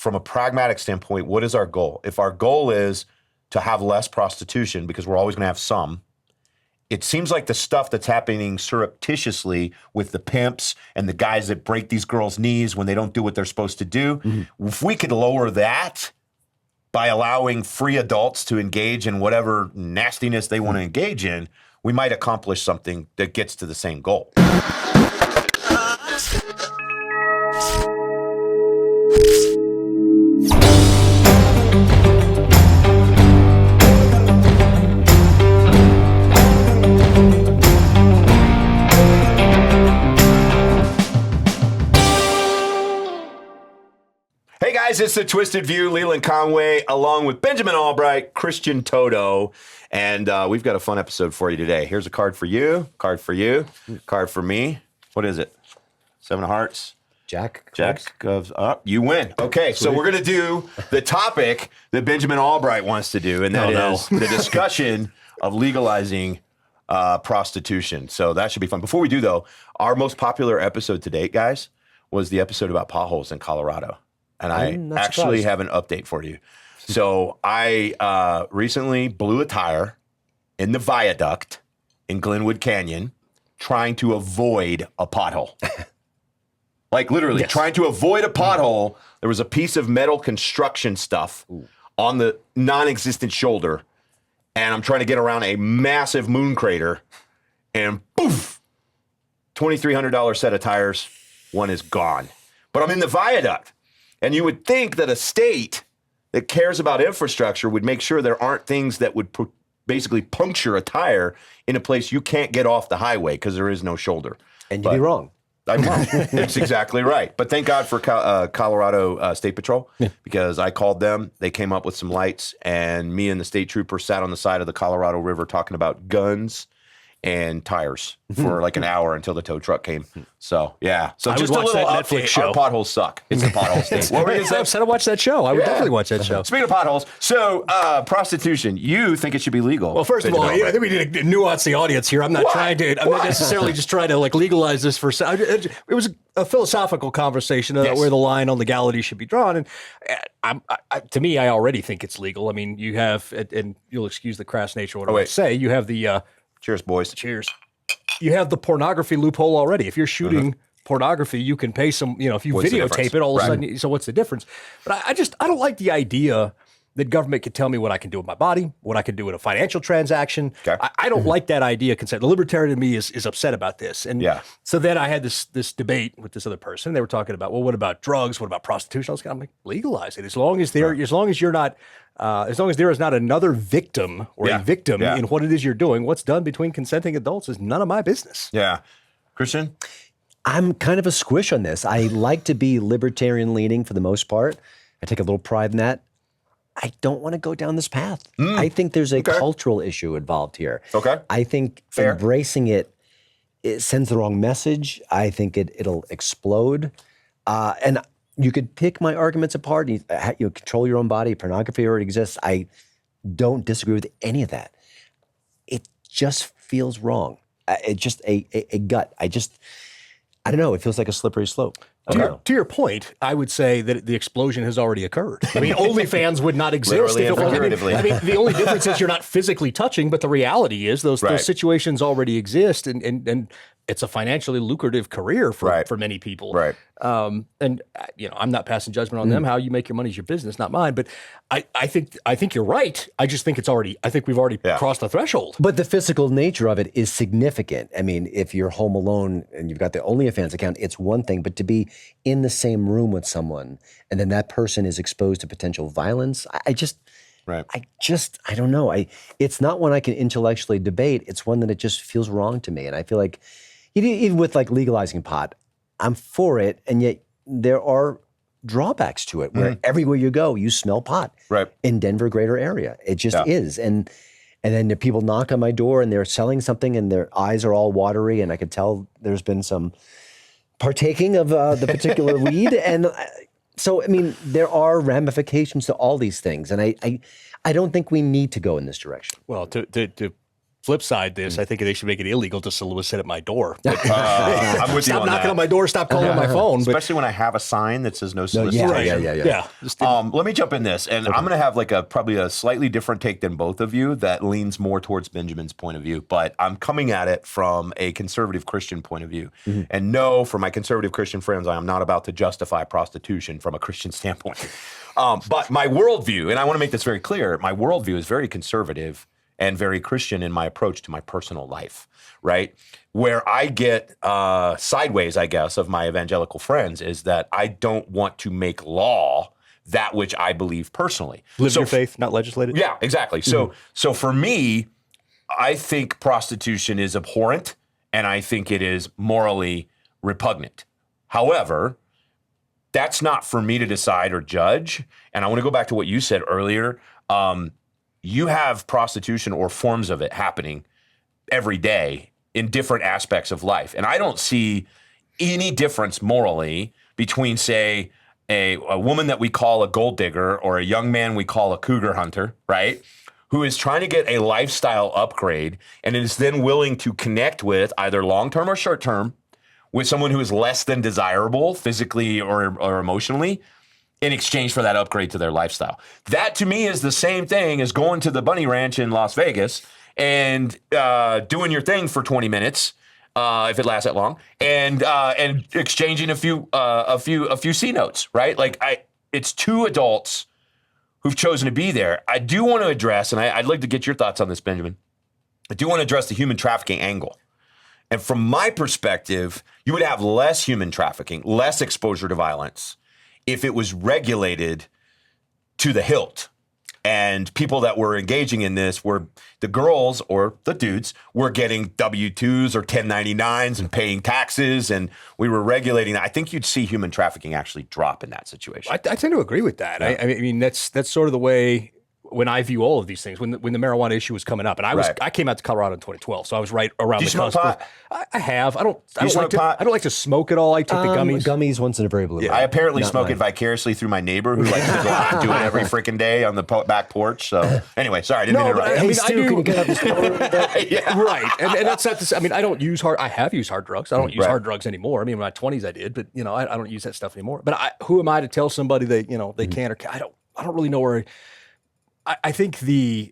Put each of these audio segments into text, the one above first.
from a pragmatic standpoint, what is our goal? If our goal is to have less prostitution, because we're always going to have some, it seems like the stuff that's happening surreptitiously with the pimps and the guys that break these girls' knees when they don't do what they're supposed to do, if we could lower that by allowing free adults to engage in whatever nastiness they want to engage in, we might accomplish something that gets to the same goal. Hey guys, it's The Twisted View, Leland Conway, along with Benjamin Allbright, Christian Toto, and we've got a fun episode for you today. Here's a card for you, card for you, card for me. What is it? 7 of hearts. Jack goes up. You win. Okay, so we're going to do the topic that Benjamin Allbright wants to do, and that is the discussion of legalizing prostitution. So that should be fun. Before we do, though, our most popular episode to date, guys, was the episode about potholes in Colorado. And I actually have an update for you. So I recently blew a tire in the viaduct in Glenwood Canyon trying to avoid a pothole. Like literally trying to avoid a pothole. There was a piece of metal construction stuff on the non-existent shoulder. And I'm trying to get around a massive moon crater. And poof, $2,300 set of tires. One is gone. But I'm in the viaduct. And you would think that a state that cares about infrastructure would make sure there aren't things that would basically puncture a tire in a place you can't get off the highway because there is no shoulder. And you'd be wrong. I'm wrong. That's exactly right. But thank God for Colorado State Patrol, because I called them. They came up with some lights, and me and the state trooper sat on the side of the Colorado River talking about guns and tires for like an hour until the tow truck came. So, yeah. So I just would a watch little that update. Netflix show. Our potholes suck. It's the pothole state. What were you saying? I said I watched that show. I would definitely watch that show. Speaking of potholes, so prostitution, you think it should be legal? Well, first of all, I think we need to nuance the audience here. I'm not trying to. I'm not necessarily just trying to like legalize this for. It was a philosophical conversation where the line on legality should be drawn, and to me, I already think it's legal. I mean, you have, and you'll excuse the crass nature of what I say. You have the cheers, boys. Cheers. You have the pornography loophole already. If you're shooting pornography, you can pay some, if you videotape it, all of a sudden, so what's the difference? But I don't like the idea that government could tell me what I can do with my body, what I can do with a financial transaction. Okay. I don't like that idea. The libertarian in me is upset about this. And so then I had this debate with this other person. They were talking about, well, what about drugs? What about prostitution? I'm like, legalize it. As long as there is not another victim or a victim in what it is you're doing, what's done between consenting adults is none of my business. Yeah. Christian? I'm kind of a squish on this. I like to be libertarian leaning for the most part. I take a little pride in that. I don't want to go down this path. I think there's a cultural issue involved here. Okay. I think embracing it sends the wrong message. I think it'll explode. And you could pick my arguments apart. You control your own body. Pornography already exists. I don't disagree with any of that. It just feels wrong. It's just a gut. I don't know. It feels like a slippery slope. To your point, I would say that the explosion has already occurred. I mean, OnlyFans would not exist. Literally and figuratively. I mean, the only difference is you're not physically touching, but the reality is those situations already exist, and it's a financially lucrative career for many people. Right. And I'm not passing judgment on them. How you make your money is your business, not mine. But I think you're right. I just think I think we've already crossed the threshold. But the physical nature of it is significant. I mean, if you're home alone and you've got the OnlyFans account, it's one thing. But to be in the same room with someone and then that person is exposed to potential violence, I don't know. It's not one I can intellectually debate. It's one that it just feels wrong to me. And I feel like even with like legalizing pot, I'm for it, and yet there are drawbacks to it where everywhere you go, you smell pot in Denver greater area. It just is. And then the people knock on my door and they're selling something and their eyes are all watery, and I could tell there's been some partaking of the particular weed. And so, I mean, there are ramifications to all these things. And I don't think we need to go in this direction. Well, to flip side this, I think they should make it illegal to solicit at my door. I'm with you Stop on knocking that. on my door, stop calling on my phone. But, Especially when I have a sign that says no solicitation. Yeah. Let me jump in this, and I'm going to have probably a slightly different take than both of you that leans more towards Benjamin's point of view, but I'm coming at it from a conservative Christian point of view. And no, for my conservative Christian friends, I am not about to justify prostitution from a Christian standpoint. But my worldview, and I want to make this very clear, my worldview is very conservative and very Christian in my approach to my personal life, right? Where I get sideways, I guess, of my evangelical friends is that I don't want to make law that which I believe personally. Live your faith, not legislate it. Yeah, exactly. So for me, I think prostitution is abhorrent, and I think it is morally repugnant. However, that's not for me to decide or judge. And I want to go back to what you said earlier. You have prostitution or forms of it happening every day in different aspects of life. And I don't see any difference morally between, say, a woman that we call a gold digger or a young man we call a cougar hunter, right? Who is trying to get a lifestyle upgrade and is then willing to connect with either long-term or short-term with someone who is less than desirable physically or emotionally in exchange for that upgrade to their lifestyle. That to me is the same thing as going to the bunny ranch in Las Vegas and doing your thing for 20 minutes, if it lasts that long, and exchanging a few C notes, right? Like it's two adults who've chosen to be there. I do want to address, and I'd like to get your thoughts on this, Benjamin. I do want to address the human trafficking angle. And from my perspective, you would have less human trafficking, less exposure to violence if it was regulated to the hilt. And people that were engaging in this were the girls or the dudes were getting W-2s or 1099s and paying taxes, and we were regulating that. I think you'd see human trafficking actually drop in that situation. I tend to agree with that. Yeah. I mean, that's sort of the way when I view all of these things, when the marijuana issue was coming up, and I came out to Colorado in 2012, so I was right around Do you the smoke cusp. pot? I have. I don't smoke like pot? I don't like to smoke at all. I take the gummies. Gummies once in a very blue moon. I apparently Not smoke mine. it vicariously through my neighbor who likes to go out and do it every freaking day on the back porch. So anyway, sorry, I didn't mean to interrupt. I Hey, mean, Stu, can you get up this Yeah. Right, and that's not to say, I mean, I don't use I have used hard drugs. I don't use Right. hard drugs anymore. I mean, in my 20s I did, but I don't use that stuff anymore. But who am I to tell somebody they they can or can't? I don't really know where. I think the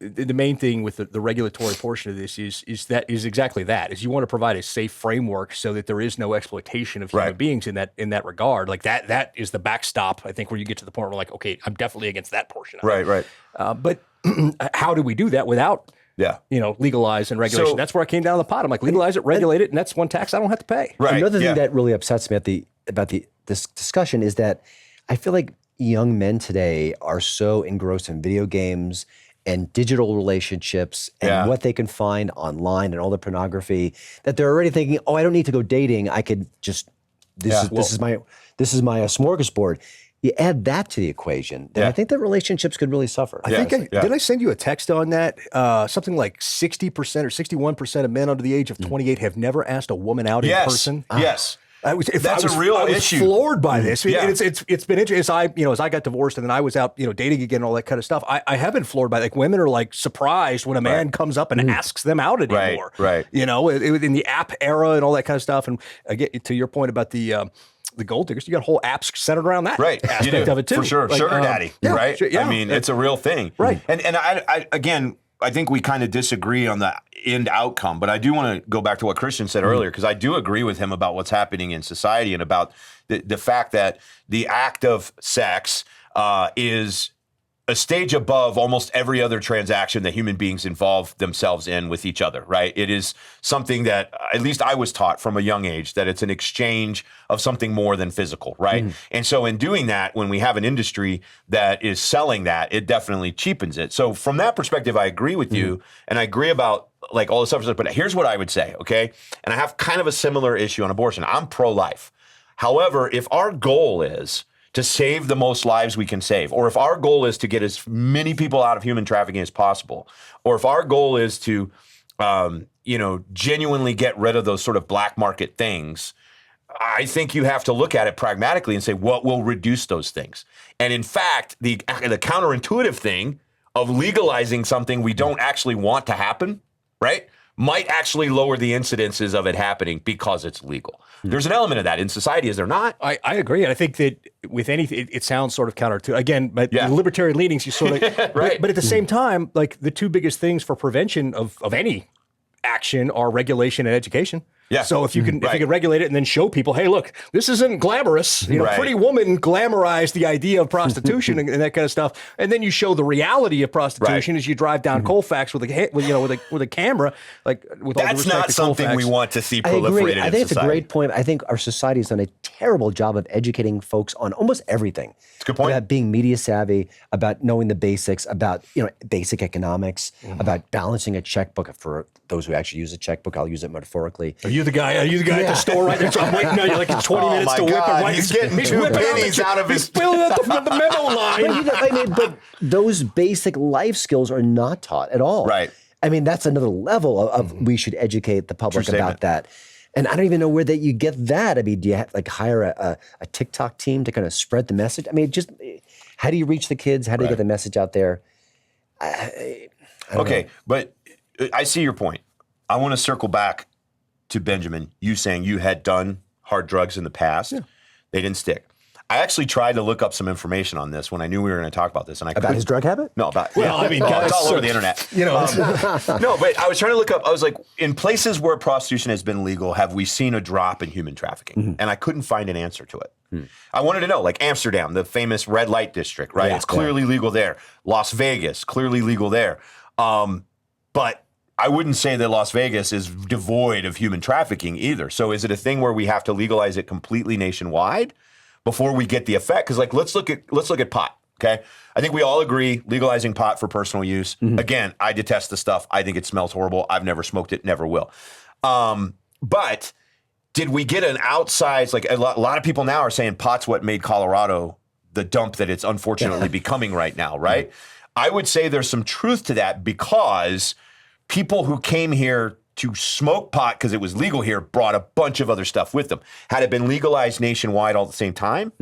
main thing with the regulatory portion of this is exactly that, is you want to provide a safe framework so that there is no exploitation of human beings in that regard. Like that is the backstop, I think, where you get to the point where like, okay, I'm definitely against that portion of it. Right. But how do we do that without legalize and regulation? So- That's where I came down to the pot. I'm like, legalize it, regulate it, and that's one tax I don't have to pay. Right. Another yeah. thing that really upsets me about this discussion is that I feel like young men today are so engrossed in video games and digital relationships and what they can find online and all the pornography that they're already thinking, oh, I don't need to go dating. I could just this is my smorgasbord. You add that to the equation, then I think that relationships could really suffer. I think did I send you a text on that? Something like 60% or 61% of men under the age of 28 have never asked a woman out in person. Yes. That's a real issue. Floored by this. Yeah. It's been interesting. As I got divorced and then I was out, dating again, and all that kind of stuff. I have been floored by, like, women are like surprised when a man comes up and asks them out anymore. Right. In the app era and all that kind of stuff. And again, to your point about the gold diggers, you got whole apps centered around that aspect of it too. For sure. Like, Sugar daddy, right? Yeah. I mean, it's a real thing. Right. And I think we kind of disagree on the end outcome, but I do want to go back to what Christian said earlier, because I do agree with him about what's happening in society and about the fact that the act of sex is a stage above almost every other transaction that human beings involve themselves in with each other, right? It is something that, at least I was taught from a young age, that it's an exchange of something more than physical, right? And so in doing that, when we have an industry that is selling that, it definitely cheapens it. So from that perspective, I agree with you, and I agree about like all the stuff, but here's what I would say, okay? And I have kind of a similar issue on abortion. I'm pro-life. However, if our goal is to save the most lives we can save, or if our goal is to get as many people out of human trafficking as possible, or if our goal is to, genuinely get rid of those sort of black market things, I think you have to look at it pragmatically and say, what will reduce those things? And in fact, the counterintuitive thing of legalizing something we don't actually want to happen right, might actually lower the incidences of it happening because it's legal. There's an element of that in society, is there not? I agree. And I think that with anything, it sounds sort of counter to, again, but libertarian leanings, you sort of, right. But at the same time, like the two biggest things for prevention of any action are regulation and education. Yeah. So if you can regulate it and then show people, hey, look, this isn't glamorous. You know, Pretty Woman glamorized the idea of prostitution and that kind of stuff. And then you show the reality of prostitution as you drive down Colfax with a camera. Like with all due That's respect not to something Colfax. we want to see I agree. proliferated I in think it's a society. great point. I think our society has done a terrible job of educating folks on almost everything. It's a good point. About being media savvy, about knowing the basics, about basic economics, about balancing a checkbook. For those who actually use a checkbook, I'll use it metaphorically. Are you the guy at the store right there? So I'm waiting now. You're like, it's 20 minutes to whip it right. He's getting two whipping pennies out of his... He's filling out the memo line. But those basic life skills are not taught at all. Right. I mean, that's another level of we should educate the public True about statement. that. And I don't even know where that you get that. I mean, do you have, hire a TikTok team to kind of spread the message? I mean, just how do you reach the kids? How do you get the message out there? I don't know. But I see your point. I want to circle back to Benjamin, you saying you had done hard drugs in the past. Yeah. They didn't stick. I actually tried to look up some information on this when I knew we were going to talk about this. And About his drug habit? No, about... Well, I mean, it's all over the internet. No, but I was trying to look up, I was like, in places where prostitution has been legal, have we seen a drop in human trafficking? And I couldn't find an answer to it. I wanted to know, like Amsterdam, the famous red light district, right? Yeah, it's clearly legal there. Las Vegas, clearly legal there. But I wouldn't say that Las Vegas is devoid of human trafficking either. So is it a thing where we have to legalize it completely nationwide before we get the effect? Because like let's look at pot. Okay, I think we all agree legalizing pot for personal use. Again, I detest the stuff. I think it smells horrible. I've never smoked it, never will. But did we get an outsized, like a lot of people now are saying pot's what made Colorado the dump that it's unfortunately becoming right now, right? I would say there's some truth to that because people who came here to smoke pot because it was legal here brought a bunch of other stuff with them. Had it been legalized nationwide all at the same time,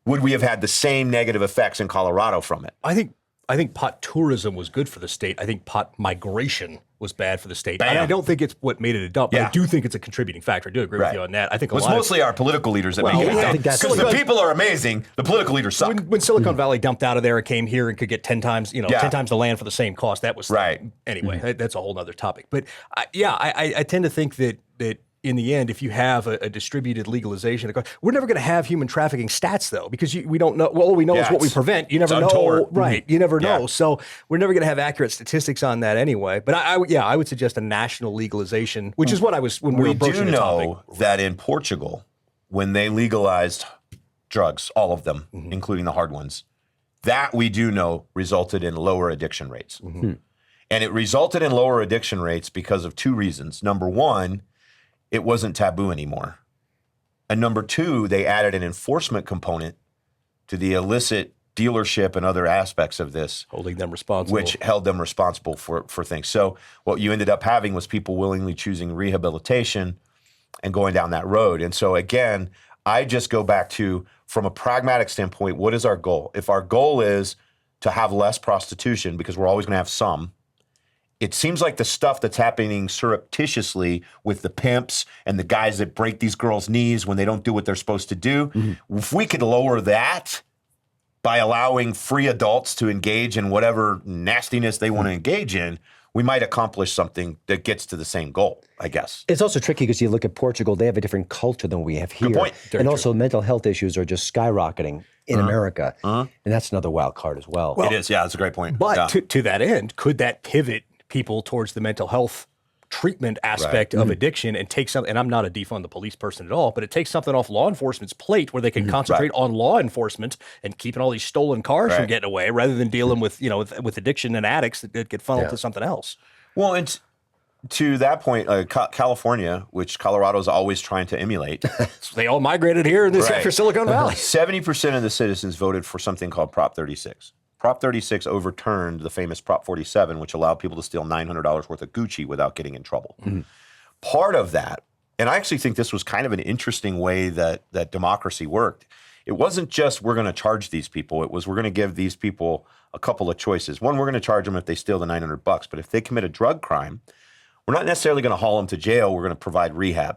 would we have had the same negative effects in Colorado from it? I think pot tourism was good for the state. I think pot migration was bad for the state. Bam. And I don't think it's what made it a dump. But Yeah. I do think it's a contributing factor. I do agree with you on that. I think It's mostly our political leaders that make it I a think dump. that's- Because the people are amazing, the political leaders suck. when Silicon Valley dumped out of there and came here and could get 10 times, 10 times the land for the same cost, that was Anyway, that's a whole nother topic. But I tend to think that in the end, if you have a distributed legalization, we're never going to have human trafficking stats though, because we don't know. Well, all we know is what we prevent. You never know, untoward. right? You never know. So we're never going to have accurate statistics on that anyway. But I would suggest a national legalization, which is what I was when we were approaching the topic. We do know that in Portugal, when they legalized drugs, all of them, including the hard ones, that we do know resulted in lower addiction rates. And it resulted in lower addiction rates because of two reasons. Number one, it wasn't taboo anymore. And number two, they added an enforcement component to the illicit dealership and other aspects of this. Holding them responsible. Which held them responsible for things. So what you ended up having was people willingly choosing rehabilitation and going down that road. And so again, I just go back to, from a pragmatic standpoint, what is our goal? If our goal is to have less prostitution, because we're always going to have some, it seems like the stuff that's happening surreptitiously with the pimps and the guys that break these girls' knees when they don't do what they're supposed to do, if we could lower that by allowing free adults to engage in whatever nastiness they want to engage in, we might accomplish something that gets to the same goal, I guess. It's also tricky because you look at Portugal, they have a different culture than we have here. Good point. And also mental health issues are just skyrocketing in America. And that's another wild card as well. It is, yeah, that's a great point. But to that end, could that pivot people towards the mental health treatment aspect of addiction and take something, and I'm not a defund the police person at all, but it takes something off law enforcement's plate where they can concentrate on law enforcement and keeping all these stolen cars from getting away rather than dealing with, with addiction and addicts that get funneled to something else. Well, and to that point, California, which Colorado's always trying to emulate. So they all migrated here after Silicon Valley. 70% of the citizens voted for something called Prop 36. Prop 36 overturned the famous Prop 47, which allowed people to steal $900 worth of Gucci without getting in trouble. Part of that, and I actually think this was kind of an interesting way that democracy worked. It wasn't just we're going to charge these people. It was we're going to give these people a couple of choices. One, we're going to charge them if they steal the $900, but if they commit a drug crime, we're not necessarily going to haul them to jail. We're going to provide rehab.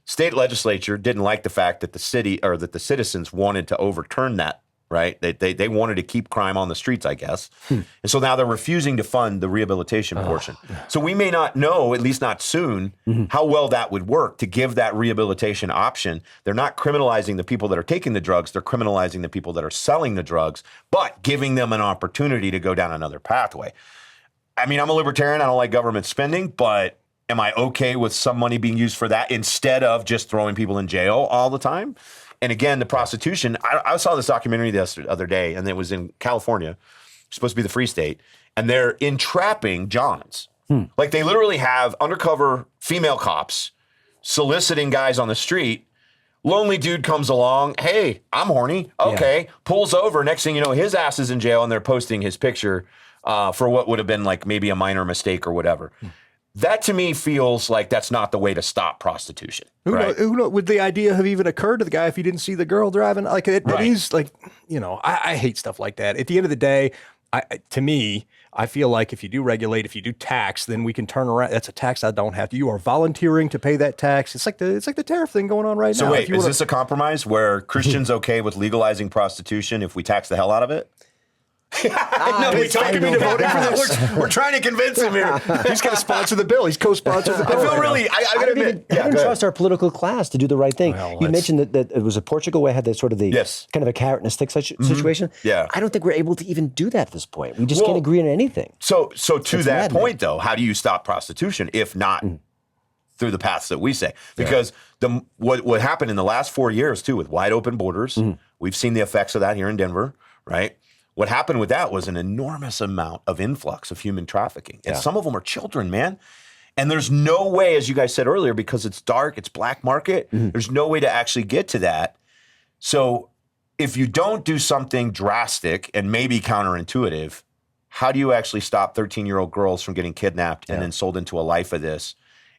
State legislature didn't like the fact that the city or that the citizens wanted to overturn that, right? They wanted to keep crime on the streets, I guess. And so now they're refusing to fund the rehabilitation portion. So we may not know, at least not soon, how well that would work to give that rehabilitation option. They're not criminalizing the people that are taking the drugs. They're criminalizing the people that are selling the drugs, but giving them an opportunity to go down another pathway. I mean, I'm a libertarian. I don't like government spending, but am I okay with some money being used for that instead of just throwing people in jail all the time? And again, the prostitution, I saw this documentary the other day, and it was in California, supposed to be the free state, and they're entrapping Johns. Like they literally have undercover female cops soliciting guys on the street. Lonely dude comes along, hey, I'm horny, okay, pulls over. Next thing you know, his ass is in jail, and they're posting his picture for what would have been like maybe a minor mistake or whatever. That to me feels like that's not the way to stop prostitution. Who knows, would the idea have even occurred to the guy if he didn't see the girl driving? Like it is like, I hate stuff like that. At the end of the day, to me, I feel like if you do regulate, if you do tax, then we can turn around. That's a tax I don't have to. You are volunteering to pay that tax. It's like the tariff thing going on right now. So wait, is this a compromise where Christian's okay with legalizing prostitution if we tax the hell out of it? No, he's talking me to voting for this. We're trying to convince him here. He's going to sponsor the bill. He's co-sponsored the bill. I feel really, I got to admit. I don't trust our political class to do the right thing. Well, you mentioned that it was a Portugal where I had kind of a carrot and a stick situation. Yeah. I don't think we're able to even do that at this point. We just can't agree on anything. So to that point, though, how do you stop prostitution if not through the paths that we say? Because what happened in the last 4 years, too, with wide open borders, we've seen the effects of that here in Denver, right? What happened with that was an enormous amount of influx of human trafficking. And some of them are children, man. And there's no way, as you guys said earlier, because it's dark, it's black market, there's no way to actually get to that. So if you don't do something drastic and maybe counterintuitive, how do you actually stop 13-year-old girls from getting kidnapped and then sold into a life of this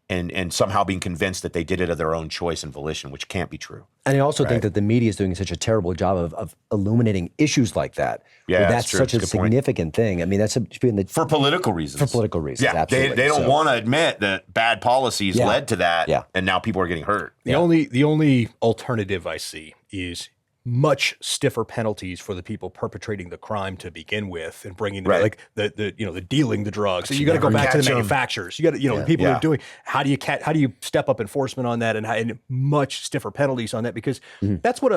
and somehow being convinced that they did it of their own choice and volition, which can't be true? And I also think that the media is doing such a terrible job of illuminating issues like that. Yeah, that's true. such a significant thing. I mean, that's for political reasons. For political reasons, yeah, absolutely. They don't want to admit that bad policies led to that, and now people are getting hurt. The only alternative I see is much stiffer penalties for the people perpetrating the crime to begin with, and bringing them like the dealing the drugs. So you got to go back to the manufacturers. You got to the people who are doing. How do you step up enforcement on that and much stiffer penalties on that, because that's what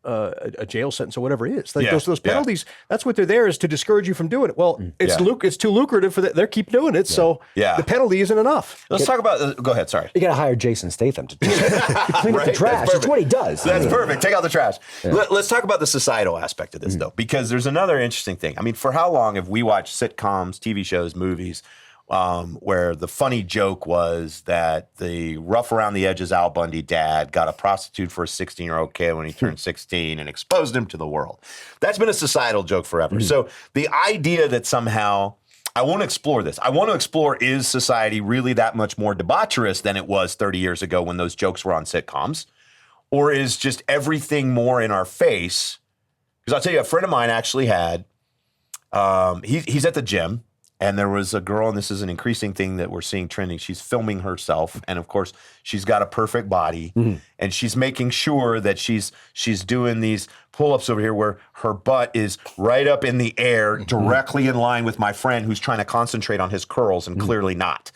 a jail sentence or whatever is. Like those penalties. That's what they're there is to discourage you from doing it. Well, it's too lucrative for that. They keep doing it. So the penalty isn't enough. Let's talk about. Go ahead. Sorry. You got to hire Jason Statham to clean up the trash. That's what he does. That's perfect. Take out the trash. Let's talk about the societal aspect of this, though, because there's another interesting thing. I mean, for how long have we watched sitcoms, TV shows, movies, where the funny joke was that the rough around the edges Al Bundy dad got a prostitute for a 16-year-old kid when he turned 16 and exposed him to the world? That's been a societal joke forever. So the idea that somehow, I want to explore this. I want to explore, is society really that much more debaucherous than it was 30 years ago when those jokes were on sitcoms? Or is just everything more in our face? Because I'll tell you, a friend of mine actually had, he's at the gym, and there was a girl, and this is an increasing thing that we're seeing trending. She's filming herself, and of course, she's got a perfect body, and she's making sure that she's doing these pull-ups over here where her butt is right up in the air, directly in line with my friend who's trying to concentrate on his curls and clearly not.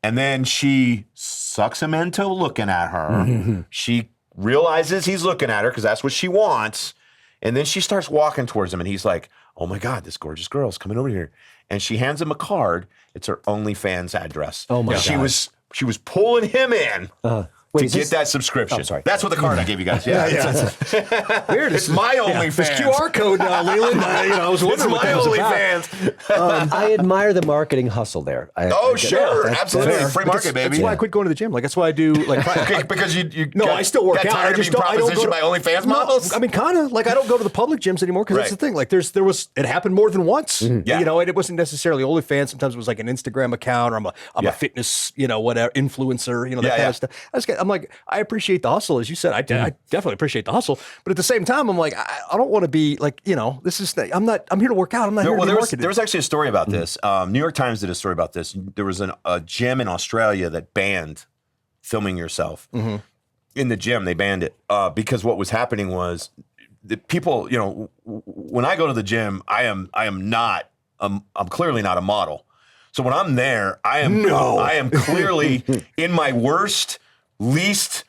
And then she sucks him into looking at her. She realizes he's looking at her because that's what she wants. And then she starts walking towards him, and he's like, oh my God, this gorgeous girl's coming over here. And she hands him a card. It's her OnlyFans address. Oh my God. She was pulling him in to get that subscription. Oh, sorry. That's what the card I gave you guys. Weird. It's my OnlyFans. This QR code now, Leland. I was wondering what that was OnlyFans. I admire the marketing hustle there. Sure. Absolutely. Free market, baby. That's why I quit going to the gym. Like, that's why I do. Like, because you no, I still work out. I just don't. I don't go to by OnlyFans models. I mean, kind of. Like, I don't go to the public gyms anymore because that's the thing. Like, it happened more than once. It wasn't necessarily OnlyFans. Sometimes it was like an Instagram account, or I'm a fitness, whatever influencer. That kind of stuff. I'm I'm like, I appreciate the hustle, as you said. I definitely appreciate the hustle, but at the same time, I'm like, I don't want to be like, this is. I'm here to work out. I'm not here to be marketed. There was actually a story about this. New York Times did a story about this. There was a gym in Australia that banned filming yourself in the gym. They banned it because what was happening was the people. When I go to the gym, I'm clearly not a model. So when I'm there, I am clearly in my worst, least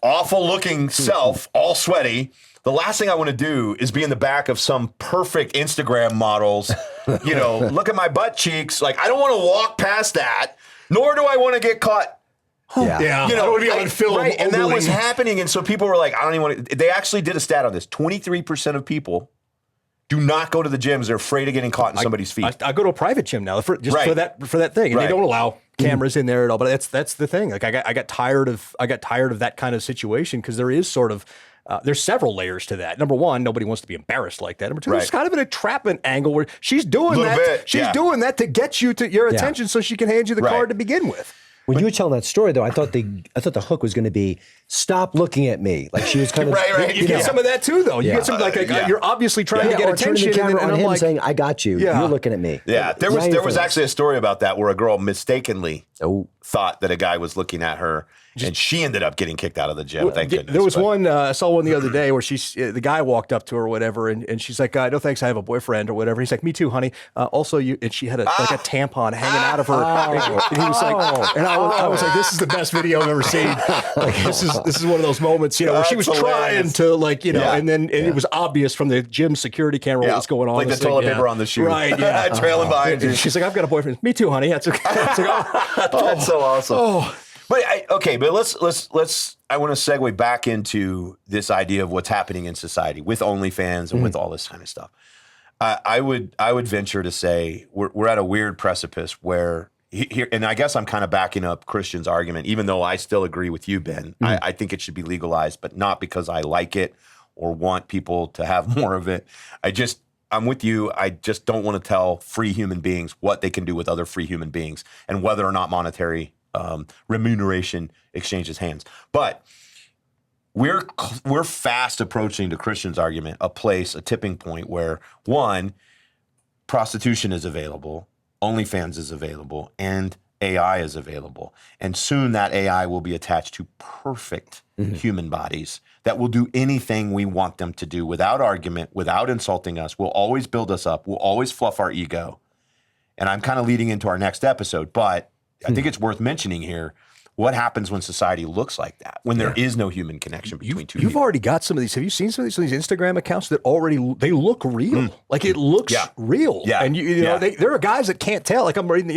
awful looking self, all sweaty. The last thing I want to do is be in the back of some perfect Instagram models, look at my butt cheeks. Like, I don't want to walk past that, nor do I want to get caught. Yeah. I don't want to be on film. Right, and that was happening. And so people were like, I don't even want to. They actually did a stat on this. 23% of people do not go to the gyms. They're afraid of getting caught in somebody's feet. I go to a private gym now for that thing, and they don't allow cameras in there at all. But that's the thing. Like I got tired of that kind of situation because there is sort of there's several layers to that. Number one, nobody wants to be embarrassed like that. Number two, it's kind of an entrapment angle where she's doing that. She's doing that to get you to your attention so she can hand you the card to begin with. When you were telling that story, though, I thought the hook was going to be stop looking at me. Like she was kind of right. You get some of that too, though. You get some you're obviously trying to get attention, the camera and on I'm him like saying, "I got you. You're looking at me." Yeah, there was actually a story about that where a girl mistakenly thought that a guy was looking at her, and she ended up getting kicked out of the gym. Thank goodness. There was one I saw one the other day where the guy walked up to her or whatever, and she's like, "No thanks, I have a boyfriend" or whatever. He's like, "Me too, honey." Also, and she had a tampon hanging out of her, and he was like, and I was like, "This is the best video I've ever seen." Like this is one of those moments, where she was trying to and then it was obvious from the gym security camera what was going on. Like the toilet paper on the shoe, right? Yeah, trailing behind you. She's like, "I've got a boyfriend." "Me too, honey." That's okay. That's so awesome. But let's. I want to segue back into this idea of what's happening in society with OnlyFans and with all this kind of stuff. I would venture to say we're at a weird precipice where here, and I guess I'm kind of backing up Christian's argument, even though I still agree with you, Ben. I think it should be legalized, but not because I like it or want people to have more of it. I'm with you. I just don't want to tell free human beings what they can do with other free human beings and whether or not monetary remuneration exchanges hands. But we're fast approaching, to Christian's argument, a tipping point where, one, prostitution is available, OnlyFans is available, and AI is available. And soon that AI will be attached to perfect human bodies that will do anything we want them to do without argument, without insulting us, will always build us up, will always fluff our ego. And I'm kind of leading into our next episode, but I think it's worth mentioning here. What happens when society looks like that? When there is no human connection between two people? You've already got some of these. Have you seen some of these Instagram accounts that they look real? Like it looks real. Yeah. And there are guys that can't tell. Like I'm reading,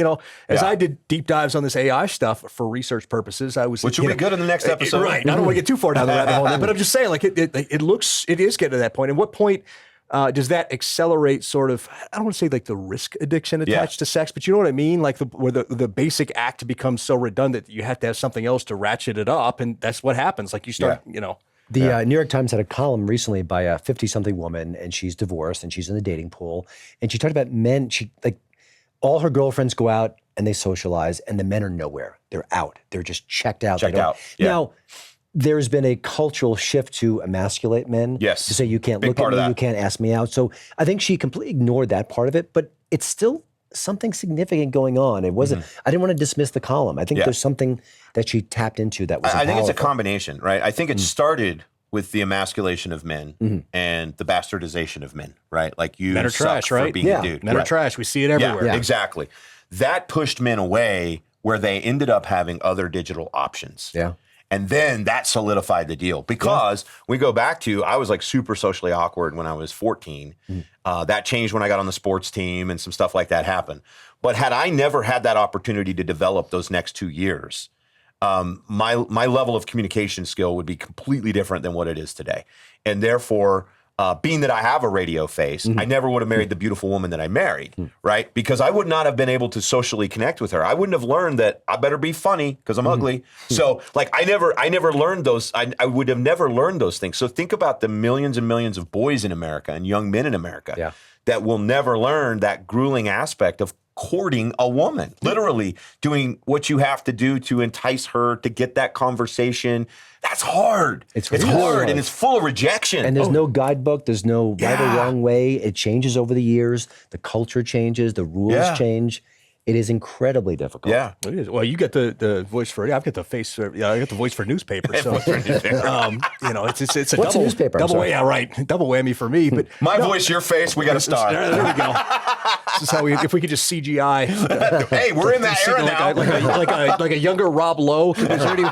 as I did deep dives on this AI stuff for research purposes, which will be good in the next episode. Right. I don't want to get too far down the rabbit hole, but I'm just saying, like it is getting to that point. And what point does that accelerate sort of, I don't want to say like the risk addiction attached to sex, but you know what I mean? Like where the basic act becomes so redundant that you have to have something else to ratchet it up. And that's what happens. Like you start, The New York Times had a column recently by a 50-something woman, and she's divorced and she's in the dating pool. And she talked about men, all her girlfriends go out and they socialize, and the men are nowhere. They're out. They're just checked out. Now, there's been a cultural shift to emasculate men. Yes. To say you can't look at me, you can't ask me out. So I think she completely ignored that part of it, but it's still something significant going on. It wasn't, I didn't want to dismiss the column. I think there's something that she tapped into that was I think it's a combination, right? I think it started with the emasculation of men and the bastardization of men, right? Like you men are trash, right? For being a dude. Men are trash. We see it everywhere. Yeah, exactly. That pushed men away where they ended up having other digital options. Yeah. And then that solidified the deal because we go back to, I was like super socially awkward when I was 14. That changed when I got on the sports team and some stuff like that happened. But had I never had that opportunity to develop those next 2 years, my level of communication skill would be completely different than what it is today. And therefore, being that I have a radio face, I never would have married the beautiful woman that I married, right? Because I would not have been able to socially connect with her. I wouldn't have learned that I better be funny because I'm ugly. So like I never learned those. I would have never learned those things. So think about the millions and millions of boys in America and young men in America that will never learn that grueling aspect of courting a woman, literally doing what you have to do to entice her to get that conversation. That's hard. It's really hard, hard. and it's full of rejection. And there's no guidebook. There's no right or wrong way. It changes over the years. The culture changes. The rules change. It is incredibly difficult. Yeah, it is. Well, you get the voice for I've got the face. I got the voice for newspapers. So, it's a What's double a newspaper? double double whammy for me. But my voice, your face. We got a star. There we go. This is how if we could just CGI. Hey, we're in that era now. Like a younger Rob Lowe. Is there any,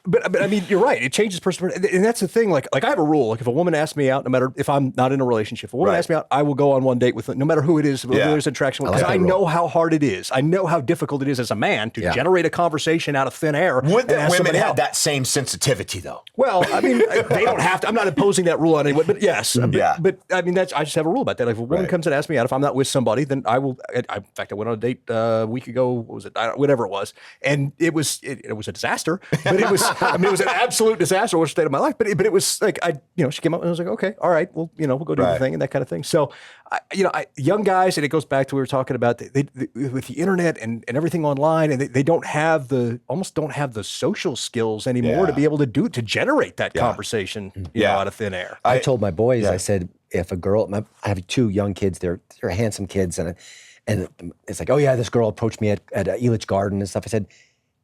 But I mean, you're right. It changes person, and that's the thing. Like I have a rule. Like if a woman asks me out, no matter if I'm not in a relationship, if a woman asks me out, I will go on one date with no matter who it is. Whether there's attraction, because I know how hard it is. I know how difficult it is as a man to generate a conversation out of thin air. Would that women have that same sensitivity though? Well, I mean, they don't have to. I'm not imposing that rule on anyone, but yes. But I mean, I just have a rule about that. Like if a woman comes and asks me out, if I'm not with somebody, then I will. In fact, I went on a date a week ago. What was it? Whatever it was, and it was a disaster. But it was. I mean, it was an absolute disaster, worst state of my life. But it was like she came up and I was like, okay, all right, well, we'll go do the thing and that kind of thing. So, young guys, and it goes back to what we were talking about they with the internet and everything online, and they don't have almost don't have the social skills anymore to be able to generate that conversation out of thin air. I told my boys, I said, if a girl, I have 2 young kids, they're handsome kids, and it's like, oh yeah, this girl approached me at Elitch Garden and stuff. I said,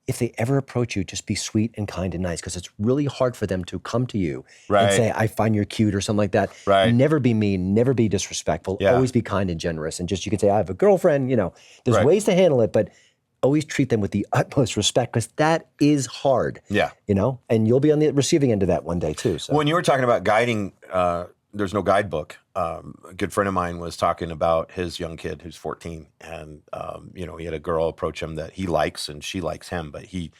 if they ever approach you, just be sweet and kind and nice, because it's really hard for them to come to you and say, I find you're cute or something like that. Right. Never be mean, never be disrespectful, always be kind and generous. And just, you can say, I have a girlfriend, there's ways to handle it, but always treat them with the utmost respect, because that is hard. Yeah. And you'll be on the receiving end of that one day too. So. When you were talking about guiding, there's no guidebook. A good friend of mine was talking about his young kid who's 14, and he had a girl approach him that he likes and she likes him, but he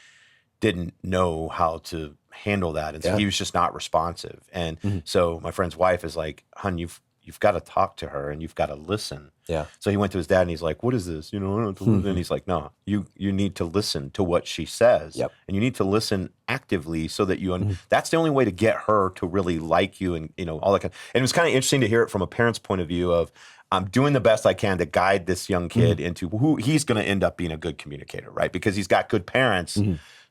didn't know how to handle that, and so he was just not responsive. And so my friend's wife is like, "Hun, you've got to talk to her and you've got to listen." Yeah. So he went to his dad and he's like, "What is this? I don't have to listen." And he's like, "No, you need to listen to what she says, and you need to listen actively so that you. That's the only way to get her to really like you, and all that. And it was kind of interesting to hear it from a parent's point of view of, I'm doing the best I can to guide this young kid into who he's going to end up being a good communicator, right? Because he's got good parents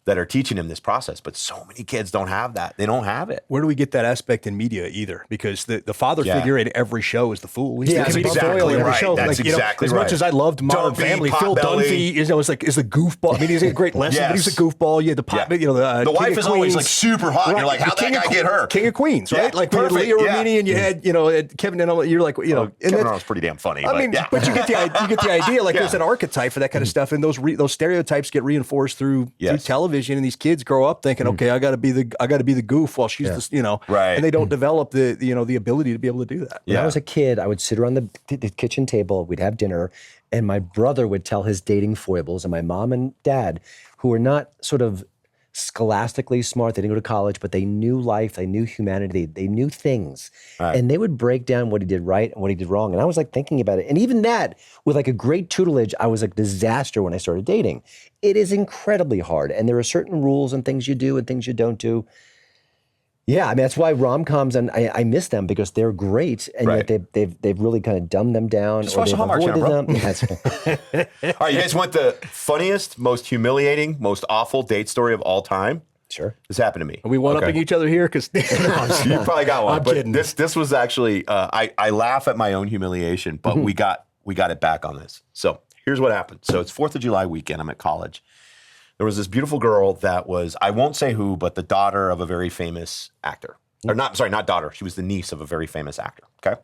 that are teaching him this process, but so many kids don't have that. They don't have it. Where do we get that aspect in media either? Because the father figure in every show is the fool. He's that's exactly right. Show. That's exactly as right. much as I loved Modern Family, Phil Dunphy is the goofball. I mean, he's a great lesson, but he's a goofball. Yeah, the wife is always like super hot. And you're like, how'd that guy get her? King of Queens, right? Like we had Leah Remini and you had Kevin and you're like, Kevin was pretty damn funny. I mean, but you get the idea. Like there's an archetype for that kind of stuff, and those stereotypes get reinforced through television, and these kids grow up thinking, okay, I got to be the goof while she's right, and they don't develop the ability to be able to do that. When I was a kid, I would sit around the kitchen table, we'd have dinner, and my brother would tell his dating foibles, and my mom and dad, who were not sort of scholastically smart, they didn't go to college, but they knew life, they knew humanity, they knew things. Right. And they would break down what he did right and what he did wrong. And I was like thinking about it. And even that, with like a great tutelage, I was like disaster when I started dating. It is incredibly hard. And there are certain rules and things you do and things you don't do. Yeah, I mean, that's why rom-coms, and I miss them because they're great, and yet they've really kind of dumbed them down. Just watch the Hallmark Channel, bro. All right, you guys want the funniest, most humiliating, most awful date story of all time? Sure. This happened to me. Are we one-upping each other here? Because you probably got one. I'm but kidding. This was actually, I laugh at my own humiliation, but we got it back on this. So here's what happened. So it's 4th of July weekend. I'm at college. There was this beautiful girl that was, I won't say who, but the daughter of a very famous actor. Or not daughter. She was the niece of a very famous actor, okay?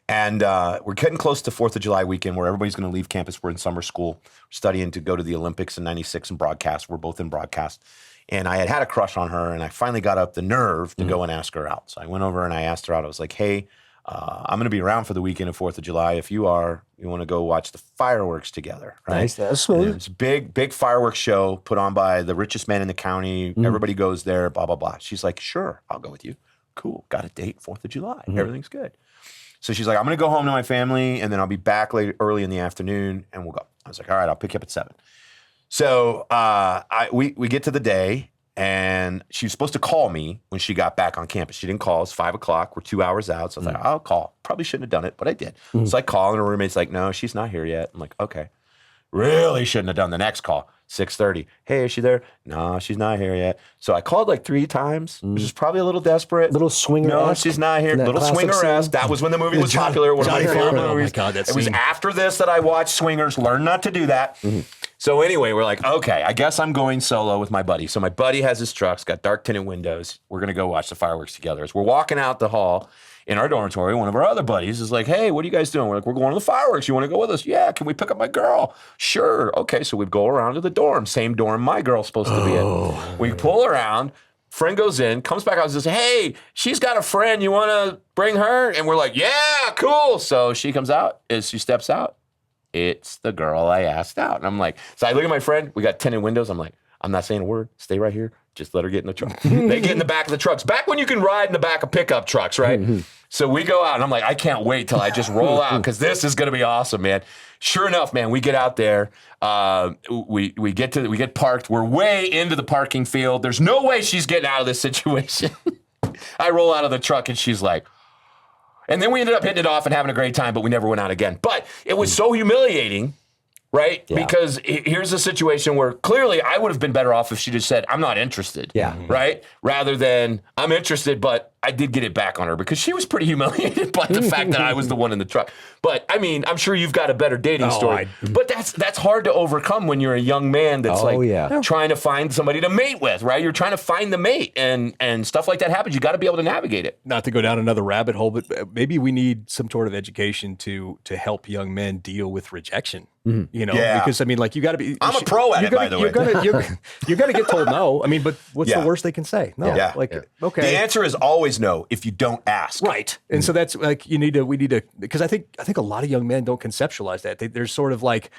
And we're getting close to 4th of July weekend where everybody's going to leave campus. We're in summer school, studying to go to the Olympics in 96 and broadcast. We're both in broadcast. And I had a crush on her, and I finally got up the nerve to go and ask her out. So I went over and I asked her out. I was like, hey, I'm going to be around for the weekend of 4th of July. If you want to go watch the fireworks together, right? Nice, that's smooth. It's a big fireworks show put on by the richest man in the county. Everybody goes there, blah, blah, blah. She's like, sure, I'll go with you. Cool, got a date, 4th of July. Everything's good. So she's like, I'm going to go home to my family, and then I'll be back early in the afternoon, and we'll go. I was like, all right, I'll pick you up at 7. So we get to the day, and she was supposed to call me when she got back on campus. She didn't call. It's 5 o'clock. We're 2 hours out. So I was like, I'll call. Probably shouldn't have done it, but I did. So I call, and her roommate's like, no, she's not here yet. I'm like, okay. Really shouldn't have done the next call. 6:30. Hey, is she there? No, she's not here yet. So I called like 3 times, which is probably a little desperate. Little swinger. No, she's not here. Little Swinger-esque. That was when the movie was popular. One of my favorite movies. Oh my God, that It was scene. after this that I watched Swingers. Learn not to do that. So anyway, we're like, okay, I guess I'm going solo with my buddy. So my buddy has his truck. It's got dark tinted windows. We're going to go watch the fireworks together. As we're walking out the hall in our dormitory, one of our other buddies is like, hey, what are you guys doing? We're like, we're going to the fireworks. You want to go with us? Yeah. Can we pick up my girl? Sure. Okay. So we go around to the dorm. Same dorm my girl's supposed to be in. We pull around. Friend goes in, comes back out and says, hey, she's got a friend. You want to bring her? And we're like, yeah, cool. So she comes out. As she steps out, it's the girl I asked out. And I'm like, so I look at my friend. We got tinted windows. I'm like, I'm not saying a word. Stay right here. Just let her get in the truck. They get in the back of the trucks. Back when you can ride in the back of pickup trucks, right? So we go out, and I'm like, I can't wait till I just roll out because this is going to be awesome, man. Sure enough, man, we get out there. We get parked. We're way into the parking field. There's no way she's getting out of this situation. I roll out of the truck, and she's like, and then we ended up hitting it off and having a great time, but we never went out again. But it was so humiliating. Right? Yeah. Because here's a situation where clearly I would have been better off if she just said, I'm not interested. Yeah. Right? Rather than, I'm interested, but I did get it back on her because she was pretty humiliated by the fact that I was the one in the truck. But I mean, I'm sure you've got a better dating story. But that's hard to overcome when you're a young man that's trying to find somebody to mate with, right? You're trying to find the mate and stuff like that happens. You got to be able to navigate it. Not to go down another rabbit hole, but maybe we need some sort of education to help young men deal with rejection. You know, because I mean, like you got to be. I'm a pro at it, by the way. You're gonna get told no. I mean, but what's the worst they can say? No. Yeah. Okay. The answer is always no if you don't ask. Right. And so that's like we need to because I think a lot of young men don't conceptualize that. They're sort of like,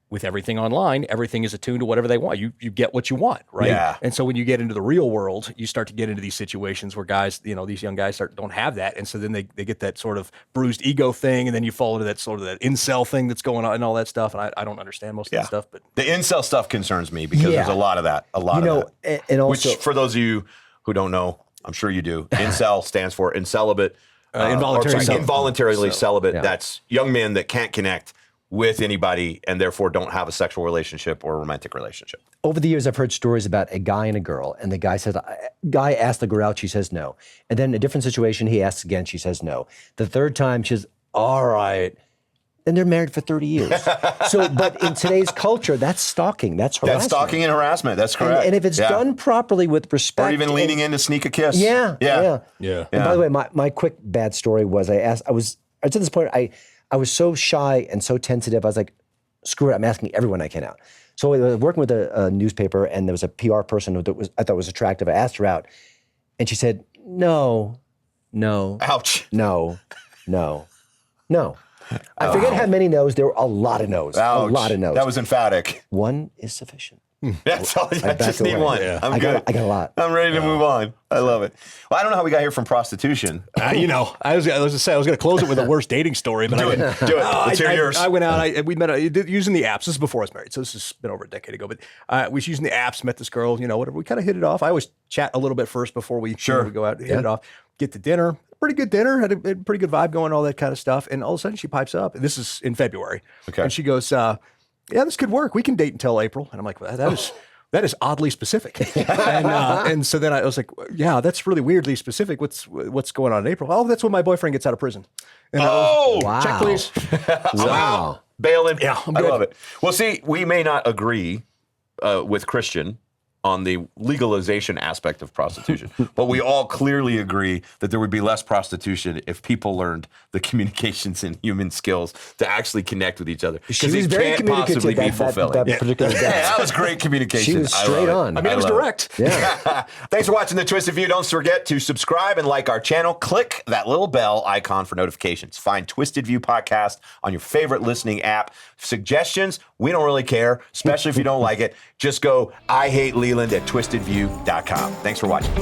with everything online, everything is attuned to whatever they want. You get what you want, right? Yeah. And so when you get into the real world, you start to get into these situations where guys, these young guys don't have that. And so then they get that sort of bruised ego thing, and then you fall into that sort of that incel thing that's going on and all that stuff. And I don't understand most of that stuff. But the incel stuff concerns me because there's a lot of that. A lot of that. And also, which, for those of you who don't know, I'm sure you do, incel stands for incelibate. Involuntarily celibate. Yeah. That's young men that can't connect with anybody and therefore don't have a sexual relationship or a romantic relationship. Over the years, I've heard stories about a guy and a girl, and the guy asked the girl out, she says no. And then a different situation, he asks again, she says no. The third time, she's all right. And they're married for 30 years. But in today's culture, that's stalking. That's harassment. That's stalking and harassment. That's correct. And if it's done properly with respect. Or even leaning in to sneak a kiss. Yeah. And by the way, my quick bad story was I was to this point, I was so shy and so tentative. I was like, screw it, I'm asking everyone I can out. So I was working with a newspaper, and there was a PR person who I thought was attractive. I asked her out, and she said, no. Ouch. No. I forget how many no's. There were a lot of no's. Ouch. A lot of no's. That was emphatic. One is sufficient. That's all. I just need one. Yeah. I'm good. I got a lot. I'm ready to move on. I love it. Well, I don't know how we got here from prostitution. I was going to close it with the worst dating story, but do it. Let's hear yours. I went out. We met using the apps. This is before I was married, so this has been over a decade ago. But we was using the apps. Met this girl. Whatever. We kind of hit it off. I always chat a little bit first before we go out. Hit it off. Get to dinner. Pretty good dinner. Had a pretty good vibe going. All that kind of stuff. And all of a sudden, she pipes up. This is in February. Okay. And she goes, "Yeah, this could work. We can date until April." And I'm like, well, that is oddly specific. And so then I was like, yeah, that's really weirdly specific. What's going on in April? Oh, that's when my boyfriend gets out of prison. And wow. Check, please. Wow. Bailing. Yeah, I love it. Well, see, we may not agree with Christian on the legalization aspect of prostitution, but we all clearly agree that there would be less prostitution if people learned the communications and human skills to actually connect with each other. She was very communicative. That particular day. That was great communication. She was straight on. I mean, it was direct. Yeah. Thanks for watching The Twisted View. Don't forget to subscribe and like our channel. Click that little bell icon for notifications. Find Twisted View Podcast on your favorite listening app. Suggestions, we don't really care, especially if you don't like it. Just go, I hate Leland at twistedview.com. Thanks for watching.